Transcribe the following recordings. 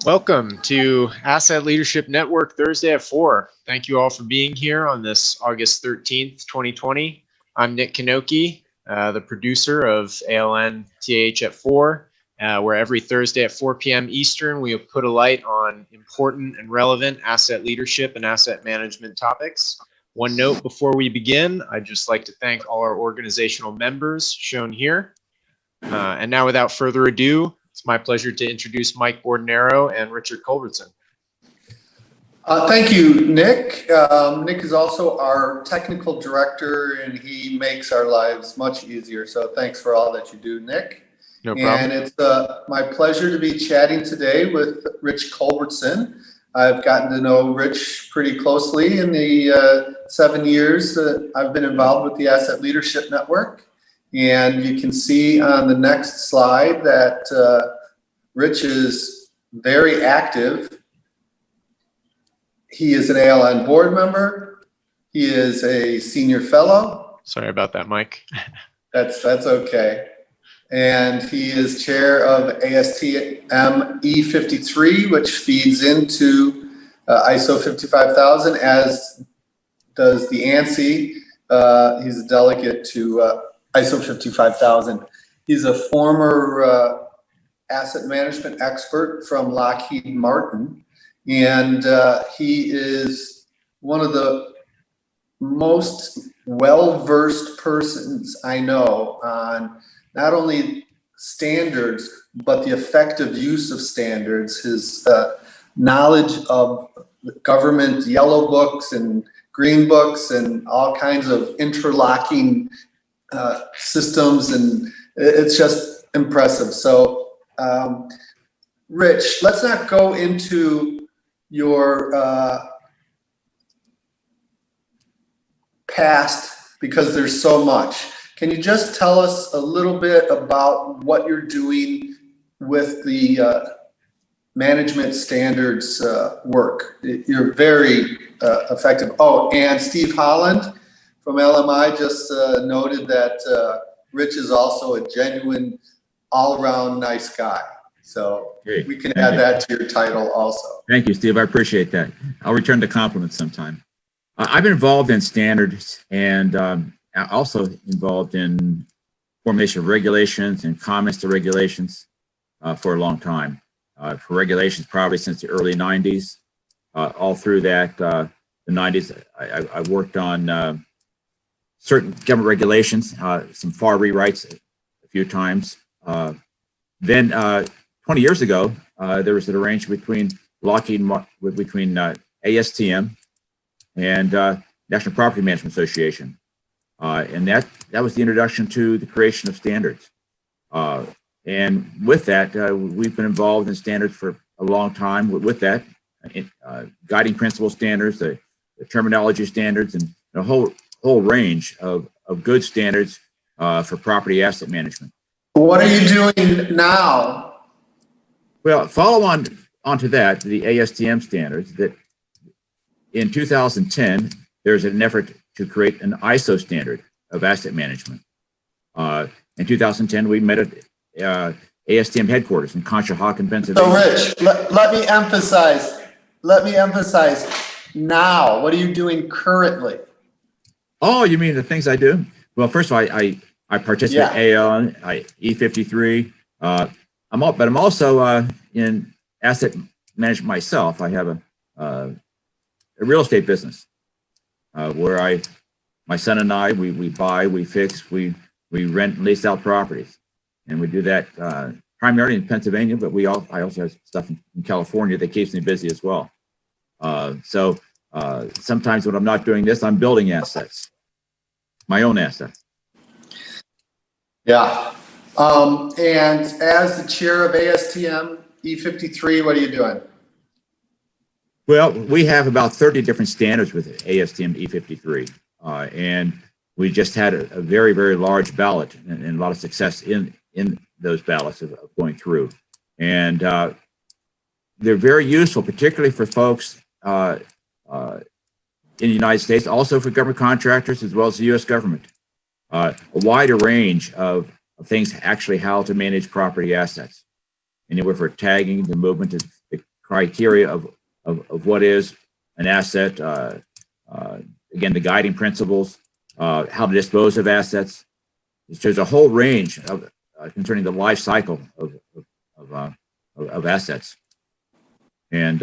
Welcome to Asset Leadership Network Thursday at 4. Thank you all for being here on this August 13th, 2020. I'm Nick Kanoki, the producer of ALN Th at 4, where every Thursday at 4 p.m. Eastern, we put a light on important and relevant asset leadership and asset management topics. One note before we begin, I'd just like to thank all our organizational members shown here. And now, without further ado, it's my pleasure to introduce Mike Bordenero and Richard Culbertson. Thank you, Nick. Nick is also our technical director, and he makes our lives much easier. So thanks for all that you do, Nick. No problem. And it's my pleasure to be chatting today with Rich Culbertson. I've gotten to know Rich pretty closely in the 7 years that I've been involved with the Asset Leadership Network. And you can see on the next slide that Rich is very active. He is an ALN board member. He is a senior fellow. Sorry about that, Mike. That's okay. And he is chair of ASTM E53, which feeds into ISO 55000, as does the ANSI. He's a delegate to ISO 55000. He's a former asset management expert from Lockheed Martin, and he is one of the most well-versed persons I know on not only standards, but the effective use of standards. His knowledge of government yellow books and green books and all kinds of interlocking systems, and it's just impressive. So Rich, let's not go into your past because there's so much. Can you just tell us a little bit about what you're doing with the management standards work? You're very effective. Oh, and Steve Holland from LMI just noted that Rich is also a genuine, all-around nice guy. So Great. We can add that to your title also. Thank you, Steve. I appreciate that. I'll return the compliment sometime. I've been involved in standards and also involved in formation of regulations and comments to regulations for a long time. For regulations, probably since the early 90s. All through that, the 90s, I worked on certain government regulations, some FAR rewrites a few times. Then 20 years ago, there was an arrangement between between ASTM and National Property Management Association. And that was the introduction to the creation of standards. And with that, we've been involved in standards for a long time. With that, guiding principle standards, the terminology standards, and a whole range of good standards for property asset management. What are you doing now? Well, follow onto that, the ASTM standards, that in 2010, there's an effort to create an ISO standard of asset management. In 2010, we met at ASTM headquarters in Conshohocken, Pennsylvania. So Rich, let me emphasize now. What are you doing currently? Oh, you mean the things I do? Well, first of all, I participate in ALN E53. But I'm also in asset management myself. I have a real estate business where my son and I, we buy, we fix, we rent and lease out properties. And we do that primarily in Pennsylvania, but I also have stuff in California that keeps me busy as well. So sometimes when I'm not doing this, I'm building assets, my own assets. Yeah. And as the chair of ASTM E53, what are you doing? Well, we have about 30 different standards with ASTM E53. And we just had a very, very large ballot and a lot of success in those ballots of going through. And they're very useful, particularly for folks in the United States, also for government contractors, as well as the U.S. government. A wider range of things, actually how to manage property assets. Anywhere from tagging, the movement, to criteria of what is an asset, again, the guiding principles, how to dispose of assets. There's a whole range of concerning the life cycle of assets. And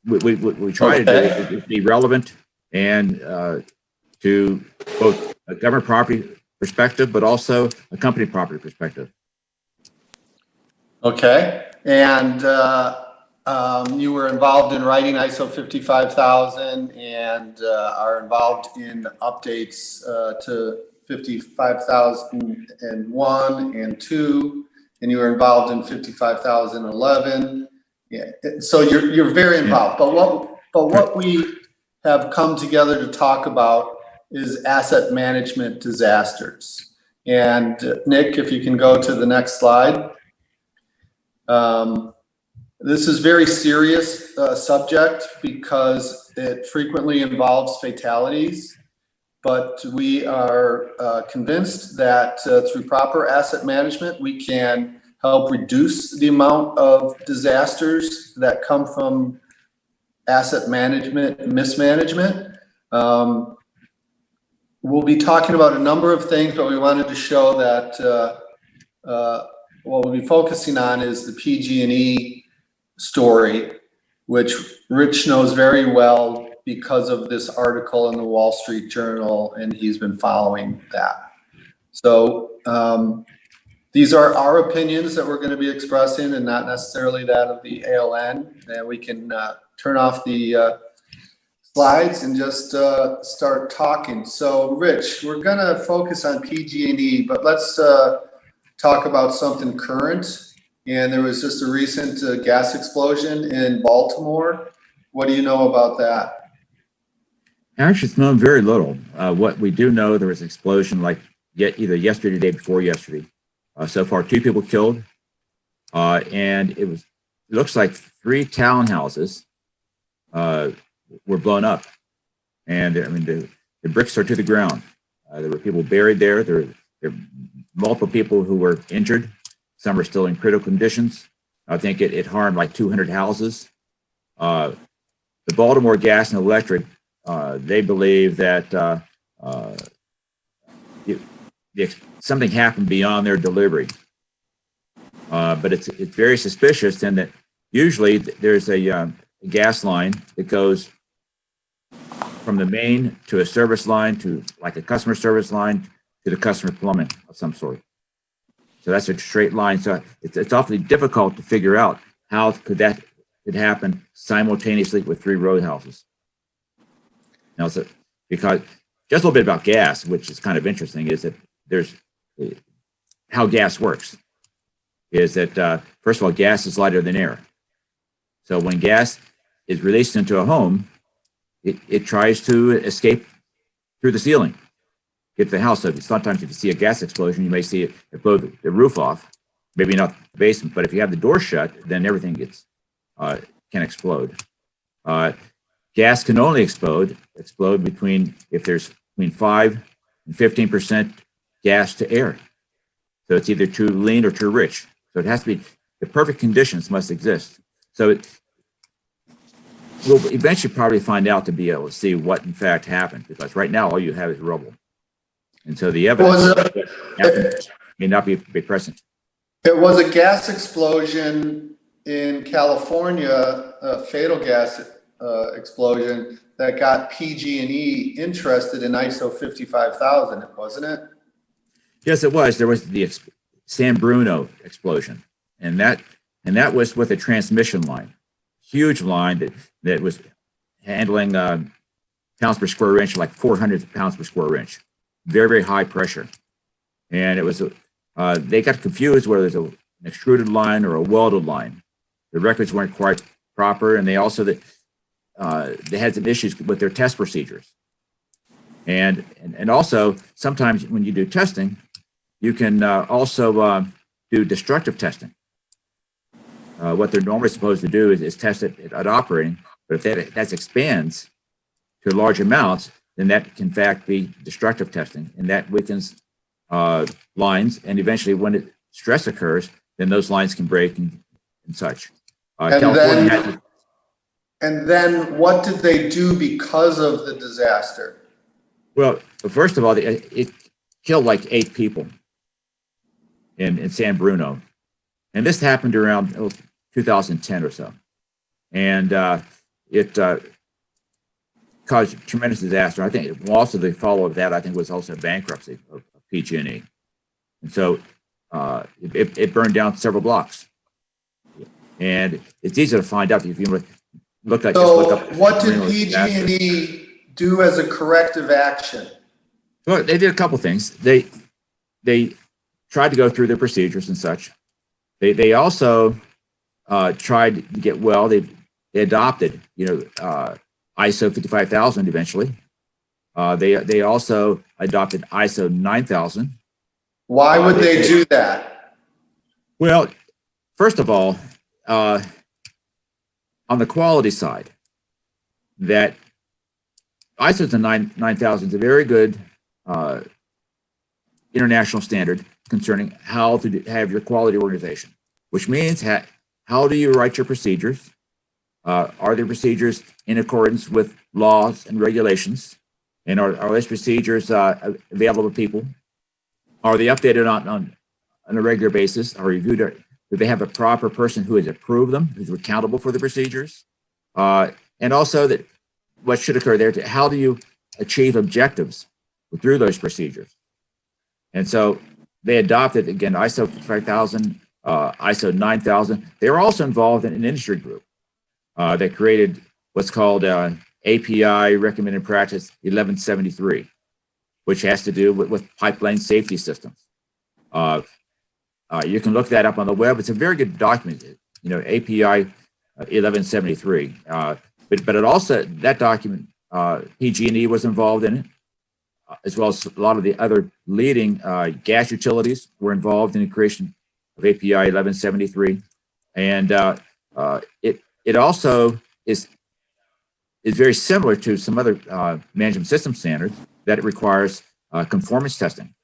we try to do is be relevant and to both a government property perspective, but also a company property perspective. Okay, and you were involved in writing ISO 55000 and are involved in updates to 55001 and 2, and you were involved in 55011. Yeah, so you're very involved. But what we have come together to talk about is asset management disasters. And Nick, if you can go to the next slide. This is very serious subject because it frequently involves fatalities, but we are convinced that through proper asset management, we can help reduce the amount of disasters that come from asset management and mismanagement. We'll be talking about a number of things, but we wanted to show that what we'll be focusing on is the PG&E story, which Rich knows very well because of this article in the Wall Street Journal, and he's been following that. So these are our opinions that we're going to be expressing and not necessarily that of the ALN. And we can turn off the slides and just start talking. So Rich, we're going to focus on PG&E, but let's talk about something current. And there was just a recent gas explosion in Baltimore. What do you know about that? Actually, it's known very little. What we do know, there was an explosion like either yesterday or the day before yesterday. So far, 2 people killed, and it looks like 3 townhouses were blown up, and I mean the bricks are to the ground. There were people buried there. There were multiple people who were injured. Some are still in critical conditions. I think it harmed like 200 houses. The Baltimore Gas and Electric, they believe that something happened beyond their delivery. But it's very suspicious in that usually there's a gas line that goes from the main to a service line to like a customer service line to the customer plumbing of some sort. So that's a straight line. So it's awfully difficult to figure out how could happen simultaneously with 3 roadhouses. Now, because just a little bit about gas, which is kind of interesting, is that there's how gas works. Is that first of all, gas is lighter than air. So when gas is released into a home, it tries to escape through the ceiling, get to the house. So sometimes if you see a gas explosion, you may see it blow the roof off, maybe not the basement, but if you have the door shut, then everything can explode. Gas can only explode if there's between 5 and 15% gas to air. So it's either too lean or too rich. So it has to be, the perfect conditions must exist. So we'll eventually probably find out to be able to see what in fact happened, because right now all you have is rubble. And so the evidence may not be present. It was a gas explosion in California, a fatal gas explosion that got PG&E interested in ISO 55000, wasn't it? Yes, it was. There was the San Bruno explosion, and that was with a transmission line, huge line that was handling pounds per square inch, like 400 pounds per square inch, very, very high pressure. And it was they got confused whether it's an extruded line or a welded line. The records weren't quite proper, and they also they had some issues with their test procedures. And also sometimes when you do testing, you can also do destructive testing. What they're normally supposed to do is test it at operating, but if that expands to large amounts, then that can in fact be destructive testing, and that weakens lines, and eventually when stress occurs, then those lines can break and such. California and then what did they do because of the disaster? well, first of all, it killed like 8 people in San Bruno. And this happened around 2010 or so. And it caused tremendous disaster. I think also the follow of that, I think, was also bankruptcy of PG&E. And so it burned down several blocks. And it's easy to find out if you look at. So just look up what did PG&E do as a corrective action? Well, they did a couple things. They tried to go through their procedures and such. They also tried to get well. They adopted, ISO 55000 eventually. They also adopted ISO 9000. Why would they do that? Well, first of all, on the quality side, that ISO 9000 is a very good international standard concerning how to have your quality organization, which means how do you write your procedures? Are the procedures in accordance with laws and regulations? And are those procedures available to people? Are they updated on a regular basis? Are reviewed? Do they have a proper person who has approved them, who's accountable for the procedures? And also that what should occur there, how do you achieve objectives through those procedures? And so they adopted, again, ISO 5000, ISO 9000. They were also involved in an industry group that created what's called API Recommended Practice 1173, which has to do with pipeline safety systems. You can look that up on the web. It's a very good document, API 1173. But it also, that document, PG&E was involved in it, as well as a lot of the other leading gas utilities were involved in the creation of API 1173. And it also is very similar to some other management system standards that it requires conformance testing.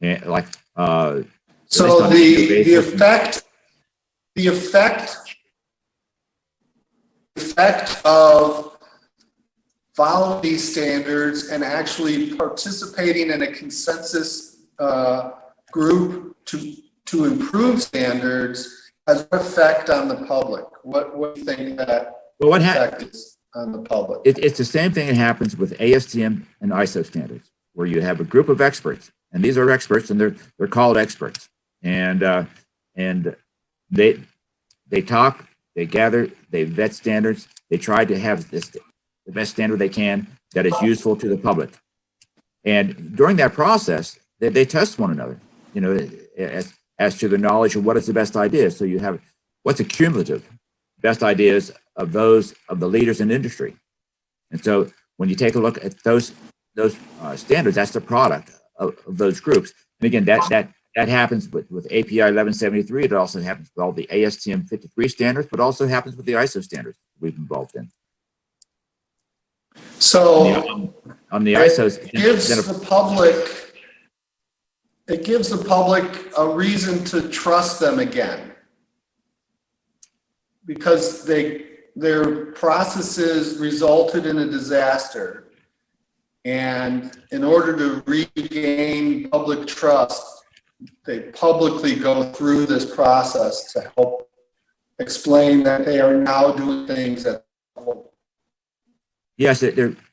And like so the effect of following these standards and actually participating in a consensus group to improve standards has an effect on the public. What do you think that effect is on the public? It's the same thing that happens with ASTM and ISO standards, where you have a group of experts, and these are experts, and they're called experts, and they talk, they gather, they vet standards, they try to have the best standard they can that is useful to the public. And during that process, they test one another, as to the knowledge of what is the best idea. So you have what's a cumulative best ideas of those of the leaders in industry. And so when you take a look at those standards, that's the product of those groups. And again, that happens with API 1173. It also happens with all the ASTM 53 standards, but also happens with the ISO standards we've involved in. So on the ISOs, it gives the public a reason to trust them again, because their processes resulted in a disaster, and in order to regain public trust, they publicly go through this process to help explain that they are now doing things that. Yes,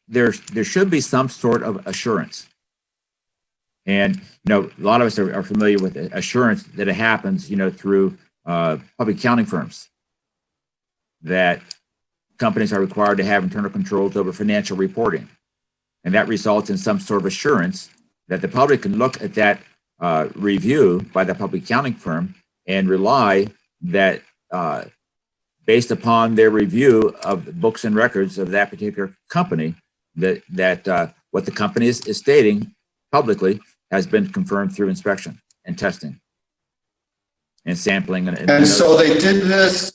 there should be some sort of assurance. And, a lot of us are familiar with assurance that it happens, through public accounting firms, that companies are required to have internal controls over financial reporting. And that results in some sort of assurance that the public can look at that review by the public accounting firm and rely that based upon their review of the books and records of that particular company, that what the company is stating publicly has been confirmed through inspection and testing and sampling. And so they did this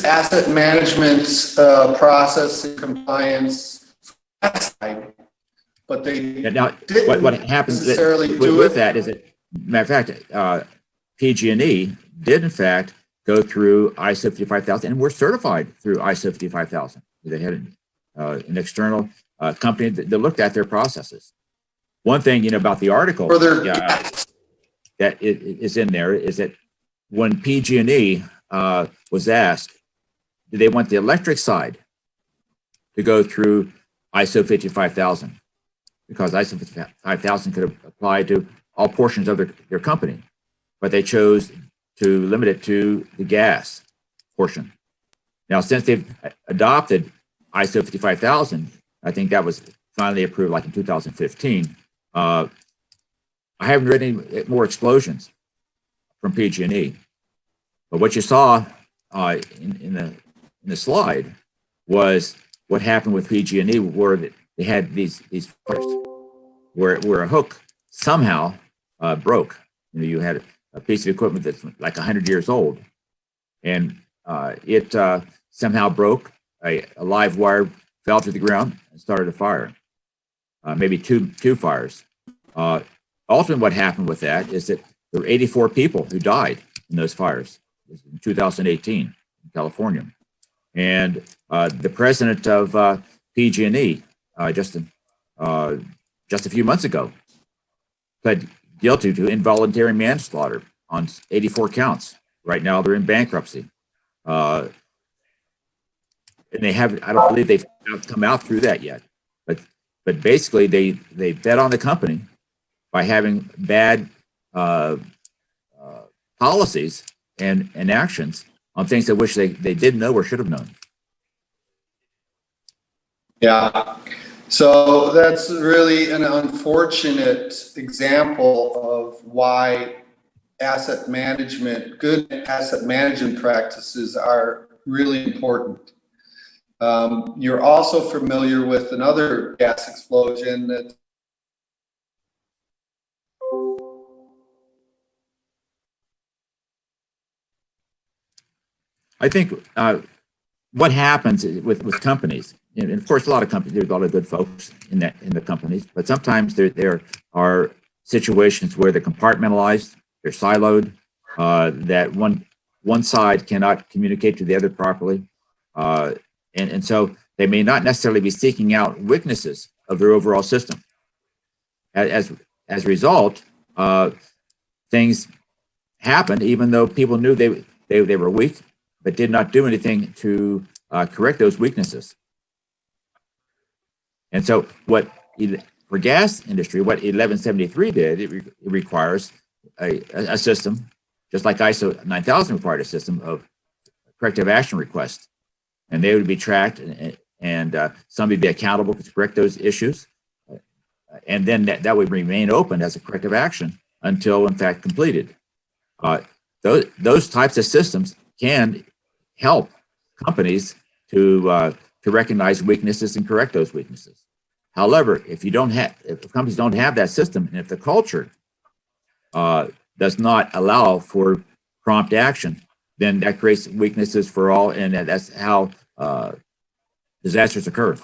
asset management process and compliance, but they now, didn't what happens necessarily with that is that, matter of fact, PG&E did in fact go through ISO 55000 and were certified through ISO 55000. They had an external company that looked at their processes. One thing, about the article that is in there is that when PG&E was asked, do they want the electric side to go through ISO 55000? Because ISO 55000 could apply to all portions of their company, but they chose to limit it to the gas portion. Now, since they've adopted ISO 55000, I think that was finally approved like in 2015. I haven't read any more explosions from PG&E, but what you saw in the slide was what happened with PG&E, where they had these fires where a hook somehow broke. You had a piece of equipment that's like 100 years old, and it somehow broke. A live wire fell to the ground and started a fire. Maybe two fires. Ultimately, what happened with that is that there were 84 people who died in those fires in 2018 in California. And the president of PG&E just a few months ago pled guilty to involuntary manslaughter on 84 counts. Right now, they're in bankruptcy. And they haven't, I don't believe they've come out through that yet. But basically, they bet on the company by having bad policies and actions on things that which they didn't know or should have known. Yeah, so that's really an unfortunate example of why good asset management practices are really important. You're also familiar with another gas explosion that I think what happens with companies, and of course, a lot of companies, there's a lot of good folks in the companies, but sometimes there are situations where they're compartmentalized, they're siloed, that one side cannot communicate to the other properly, and so they may not necessarily be seeking out weaknesses of their overall system. As a result, things happen even though people knew they were weak, but did not do anything to correct those weaknesses. And so for gas industry, what 1173 did, it requires a system, just like ISO 9000 required a system of corrective action requests. And they would be tracked and somebody would be accountable to correct those issues. And then that would remain open as a corrective action until, in fact, completed. Those types of systems can help companies to recognize weaknesses and correct those weaknesses. However, if companies don't have that system, and if the culture does not allow for prompt action, then that creates weaknesses for all, and that's how disasters occur.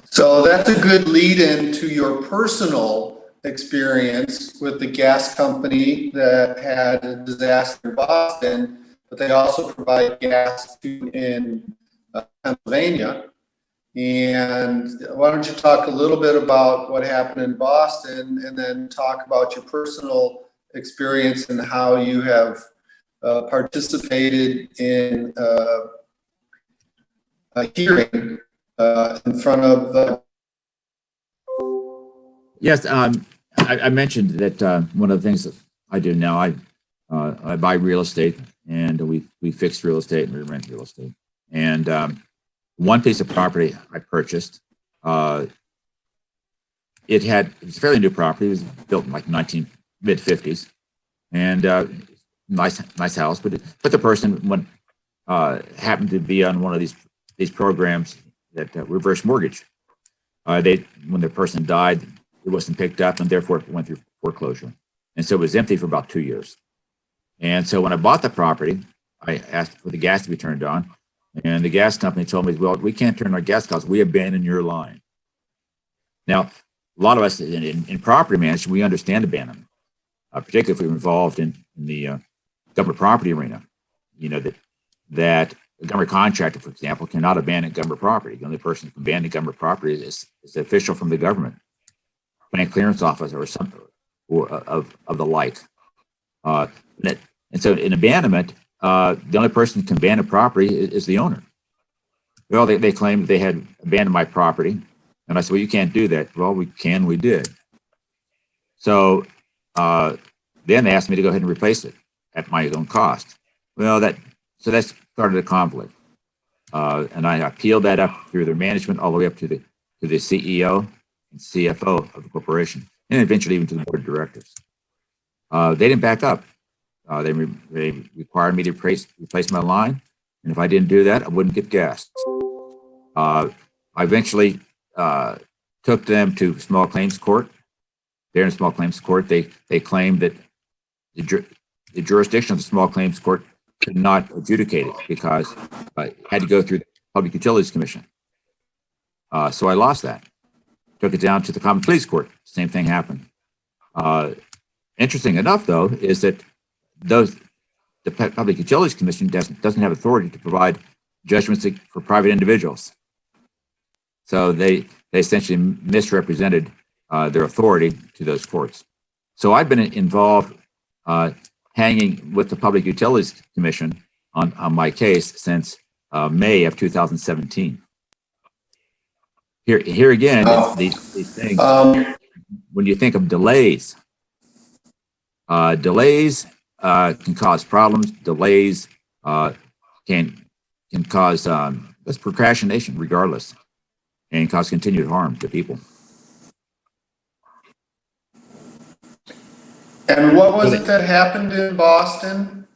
So that's a good lead in to your personal experience with the gas company that had a disaster in Boston, but they also provide gas in Pennsylvania. And why don't you talk a little bit about what happened in Boston, and then talk about your personal experience and how you have participated in a hearing in front of Yes, I mentioned that one of the things that I do now, I buy real estate, and we fix real estate and we rent real estate. And one piece of property I purchased, it was a fairly new property. It was built in like mid-50s, and nice house. But the person happened to be on one of these programs that reverse mortgage. When the person died, it wasn't picked up, and therefore it went through foreclosure. And so it was empty for about 2 years. And so when I bought the property, I asked for the gas to be turned on, and the gas company told me, well, we can't turn our gas because we abandoned your line. Now, a lot of us in property management, we understand abandonment. particularly if we're involved in the government property arena. You know, that a government contractor, for example, cannot abandon government property. The only person who can abandon government property is the official from the government, plant clearance officer or something, or of the like. And so in abandonment, the only person who can abandon property is the owner. Well, they claimed they had abandoned my property. And I said, well, you can't do that. Well, we did. So then they asked me to go ahead and replace it at my own cost. Well, that started a conflict. And I appealed that up through their management all the way up to the CEO and CFO of the corporation, and eventually even to the board of directors. They didn't back up. They required me to replace my line, and if I didn't do that, I wouldn't get gas. I eventually took them to small claims court. There in small claims court, they claimed that the jurisdiction of the small claims court could not adjudicate it because it had to go through the Public Utilities Commission. So I lost that. Took it down to the Common Pleas Court. Same thing happened. Interesting enough, though, is that the Public Utilities Commission doesn't have authority to provide judgments for private individuals. So they essentially misrepresented their authority to those courts. So I've been involved hanging with the Public Utilities Commission on my case since May of 2017. Here again, these things, when you think of delays, delays can cause problems. Delays can cause procrastination regardless, and cause continued harm to people. And what was it that happened in Boston?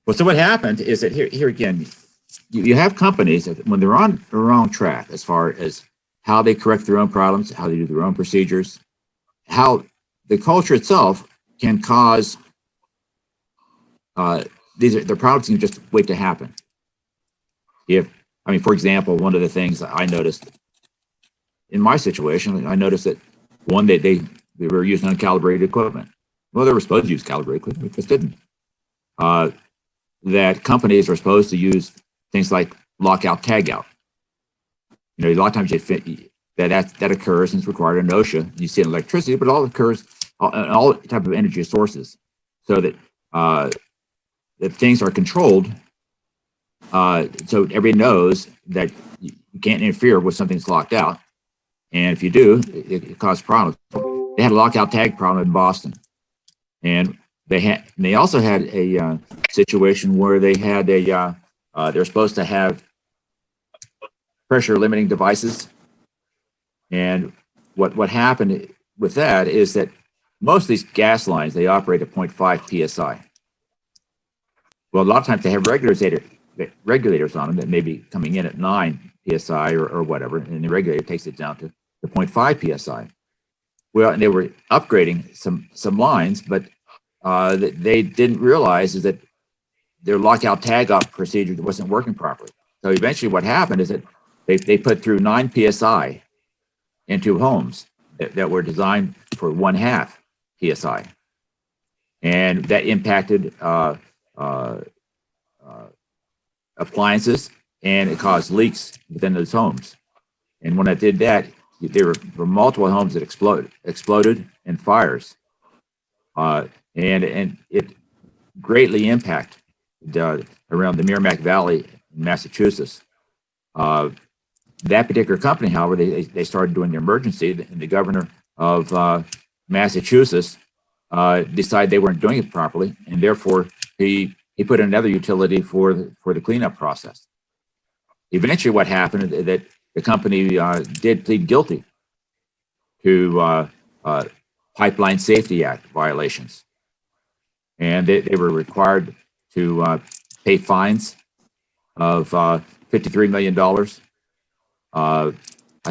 Well, so what happened is that here again, you have companies that when they're on the wrong track as far as how they correct their own problems, how they do their own procedures, how the culture itself can cause their problems can just wait to happen. For example, one of the things I noticed in my situation, I noticed that one, they were using uncalibrated equipment. Well, they were supposed to use calibrated equipment, but just didn't. That companies are supposed to use things like lockout, tagout. A lot of times that occurs and it's required in OSHA. You see it in electricity, but it all occurs in all type of energy sources, so that that things are controlled. So everybody knows that you can't interfere with something that's locked out, and if you do, it causes problems. They had a lockout tag problem in Boston, and they also had a situation where they had they're supposed to have pressure limiting devices, and what happened with that is that most of these gas lines, they operate at 0.5 psi. Well, a lot of times they have regulators on them that may be coming in at 9 psi or whatever, and the regulator takes it down to 0.5 psi. Well, and they were upgrading some lines, but they didn't realize is that their lockout tagout procedure wasn't working properly. So eventually what happened is that they put through 9 psi into homes that were designed for 0.5 psi. And that impacted appliances, and it caused leaks within those homes. And when it did that, there were multiple homes that exploded in fires. And it greatly impacted around the Merrimack Valley in Massachusetts. That particular company, however, they started doing the emergency, and the governor of Massachusetts decided they weren't doing it properly, and therefore he put in another utility for the cleanup process. Eventually, what happened is that the company did plead guilty to Pipeline Safety Act violations, and they were required to pay fines of $53 million. I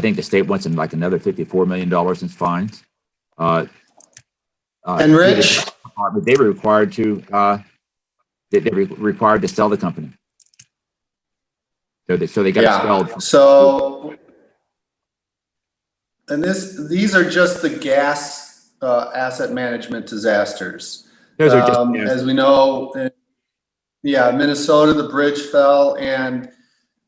think the state wants in like another $54 million in fines. And Rich, they were required to sell the company. So they got expelled. So, and these are just the gas asset management disasters. Those are just, As we know, yeah, Minnesota, the bridge fell. And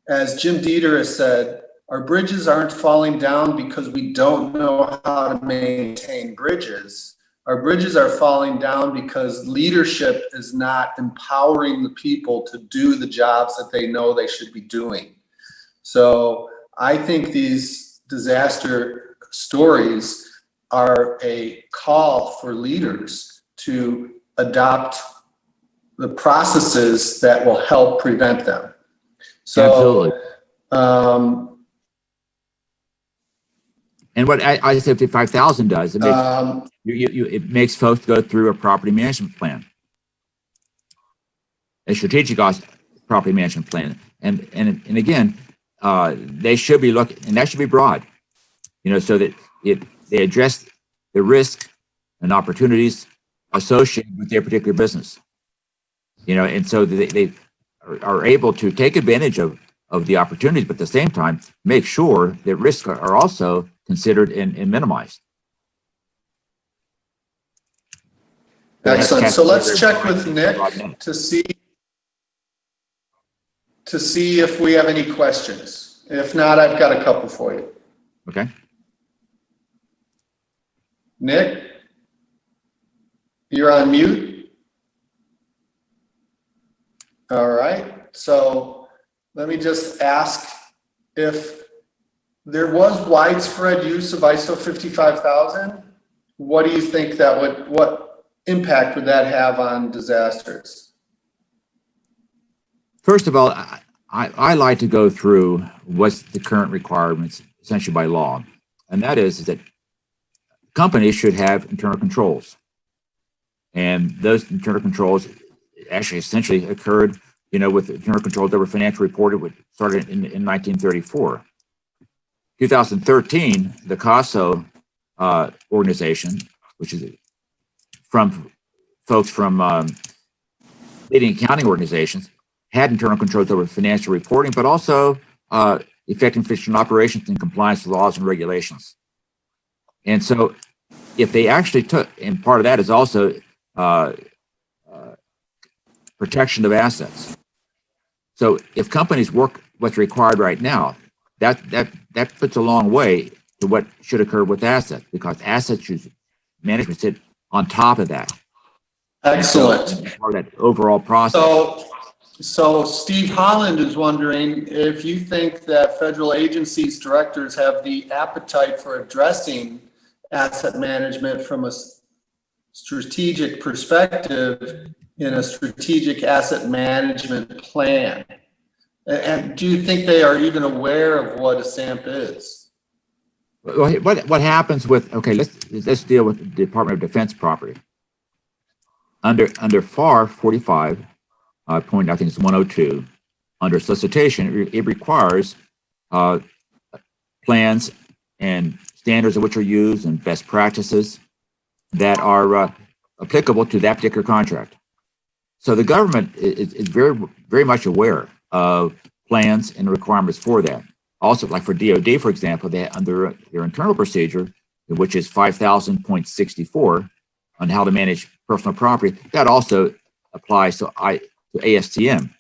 as Jim Dieter has said, our bridges aren't falling down because we don't know how to maintain bridges. Our bridges are falling down because leadership is not empowering the people to do the jobs that they know they should be doing. So I think these disaster stories are a call for leaders to adopt the processes that will help prevent them. So, absolutely. And what ISO 55000 does, it makes folks go through a property management plan, a strategic property management plan, and again, they should be looking, and that should be broad, so that they address the risk and opportunities associated with their particular business, and so they are able to take advantage of the opportunities, but at the same time, make sure that risks are also considered and minimized. Excellent. So let's check with Nick to see if we have any questions. If not, I've got a couple for you. Okay. Nick, you're on mute. All right. So let me just ask, if there was widespread use of ISO 55000, what do you think what impact would that have on disasters? First of all, I like to go through what's the current requirements essentially by law. And that is that companies should have internal controls. And those internal controls actually essentially occurred, with internal controls that were financial reported, which started in 1934. 2013, the CASO organization, which is from folks from leading accounting organizations, had internal controls over financial reporting, but also effective efficient operations and compliance with laws and regulations. And so if they actually took, and part of that is also protection of assets. So if companies work what's required right now, that puts a long way to what should occur with assets, because assets should management sit on top of that. Excellent. So, part of that overall process. So Steve Holland is wondering if you think that federal agencies, directors have the appetite for addressing asset management from a strategic perspective in a strategic asset management plan. And do you think they are even aware of what a SAMP is? What happens with, okay, let's deal with the Department of Defense property. Under FAR 45, point, I think it's 102, under solicitation, it requires plans and standards of which are used and best practices that are applicable to that particular contract. So the government is very, very much aware of plans and requirements for that. Also, like for DOD, for example, they under their internal procedure, which is 5000.64 on how to manage personal property, that also applies to ASTM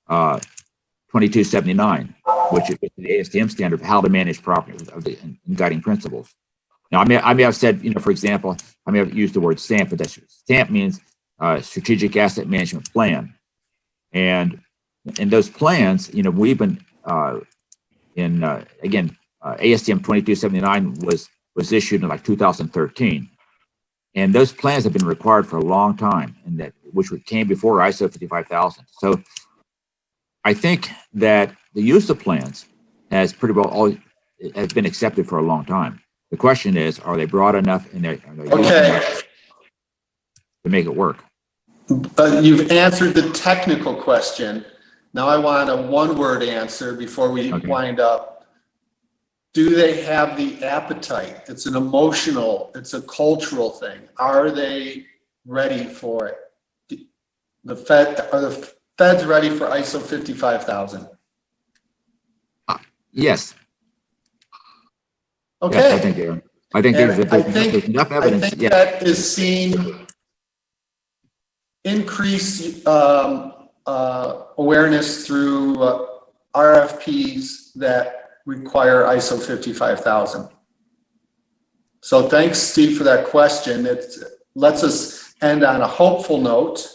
2279, which is the ASTM standard for how to manage property of the guiding principles. Now, I may have said, for example, I may have used the word SAMP, but SAMP means Strategic Asset Management Plan. And in those plans, we've been again, ASTM 2279 was issued in like 2013. And those plans have been required for a long time, and which came before ISO 55000. So I think that the use of plans has pretty well has been accepted for a long time. The question is, are they broad enough and are they okay to make it work? You've answered the technical question. Now I want a one-word answer before we wind up. Do they have the appetite? It's an emotional, it's a cultural thing. Are they ready for it? Are the feds ready for ISO 55000? Yes. Okay. Yes, I think they are. I think And there's, I there's think, enough I evidence. think Yeah. that is seeing increased awareness through RFPs that require ISO 55000. So thanks, Steve, for that question. It lets us end on a hopeful note.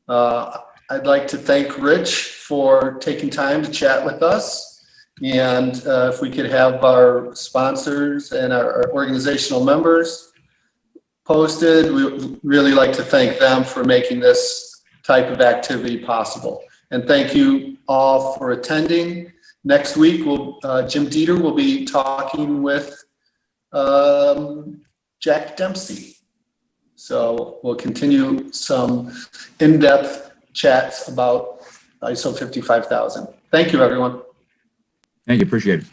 I'd like to thank Rich for taking time to chat with us. And if we could have our sponsors and our organizational members posted, we would really like to thank them for making this type of activity possible. And thank you all for attending. Next week, Jim Dieter will be talking with Jack Dempsey. So we'll continue some in-depth chats about ISO 55000. Thank you, everyone. Thank you. Appreciate it.